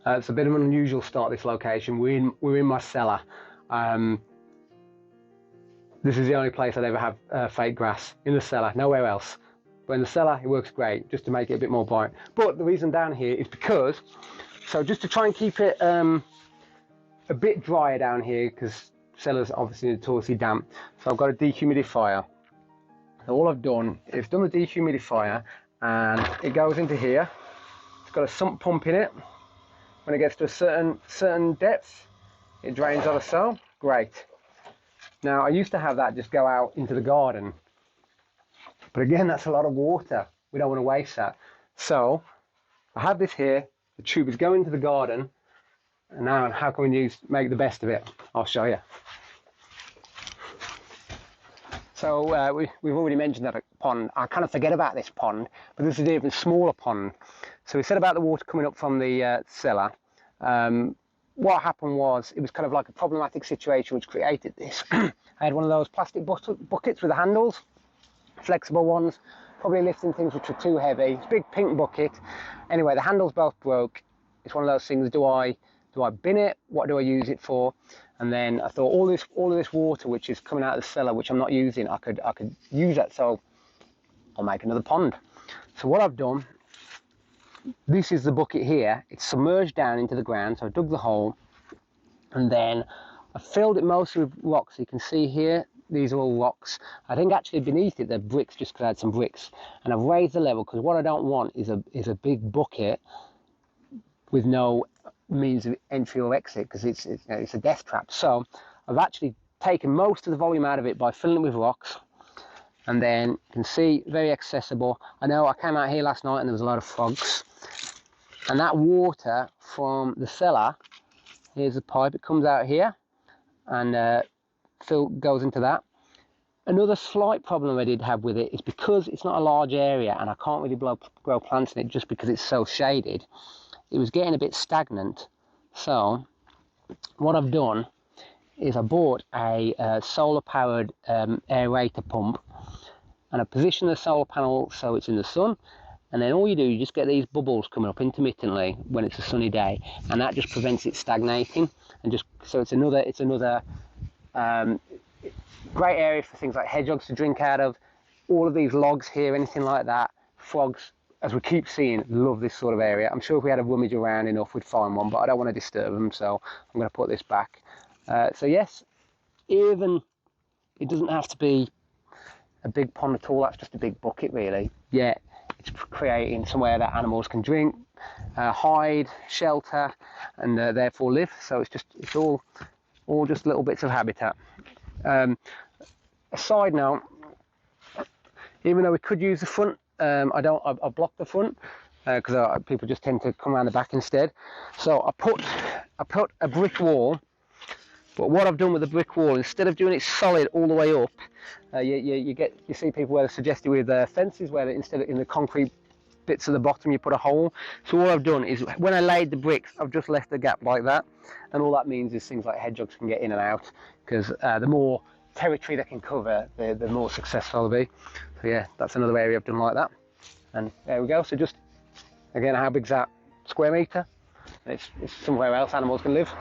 It's a bit of an unusual start, this location. We're in my cellar. This is the only place I'd ever have fake grass, in the cellar, nowhere else. But in the cellar, it works great, just to make it a bit more bright. But the reason down here is because, so just to try and keep it a bit drier down here, because cellar's obviously notoriously damp, so I've got a dehumidifier. So all I've done is done the dehumidifier, and it goes into here. It's got a sump pump in it. When it gets to a certain depth, it drains out so. Great. Now, I used to have that just go out into the garden. But again, that's a lot of water. We don't want to waste that. So I have this here. The tube is going to the garden. And now how can we make the best of it? I'll show you. So we've already mentioned that pond. I kind of forget about this pond, but this is an even smaller pond. So we said about the water coming up from the cellar. What happened was, it was kind of like a problematic situation which created this. I had one of those plastic buckets with the handles, flexible ones, probably lifting things which were too heavy. It's a big pink bucket. Anyway, the handles both broke. It's one of those things, do I bin it? What do I use it for? And then I thought, all of this water which is coming out of the cellar, which I'm not using, I could use that, so I'll make another pond. So what I've done, this is the bucket here. It's submerged down into the ground, so I dug the hole, and then I filled it mostly with rocks. So you can see here, these are all rocks. I think actually beneath it they're bricks, just because I had some bricks. And I've raised the level, because what I don't want is a big bucket with no means of entry or exit, because it's a death trap. So I've actually taken most of the volume out of it by filling it with rocks. And then you can see, very accessible. I know I came out here last night and there was a lot of frogs. And that water from the cellar, here's the pipe, it comes out here and goes into that. Another slight problem I did have with it is because it's not a large area and I can't really grow plants in it just because it's so shaded, it was getting a bit stagnant. So what I've done is I bought a solar powered aerator pump, and I position the solar panel so it's in the sun, and then all you do, you just get these bubbles coming up intermittently when it's a sunny day, and that just prevents it stagnating. And just so it's another great area for things like hedgehogs to drink out of. All of these logs here, anything like that, frogs, as we keep seeing, love this sort of area. I'm sure if we had a rummage around enough we'd find one, but I don't want to disturb them, so I'm going to put this back. So yes, even it doesn't have to be a big pond at all. That's just a big bucket really. Yeah, it's creating somewhere that animals can drink, hide, shelter, and therefore live. So it's all just little bits of habitat. A side note, even though we could use the front, I blocked the front because people just tend to come around the back instead. So I put a brick wall. But what I've done with the brick wall, instead of doing it solid all the way up, you see people where they suggest it with fences, where instead of in the concrete bits at the bottom you put a hole. So what I've done is, when I laid the bricks, I've just left a gap like that, and all that means is things like hedgehogs can get in and out, because the more territory they can cover, the more successful they'll be. So yeah, that's another area I've done like that. And there we go. So just again, how big's that? Square metre? It's somewhere else animals can live.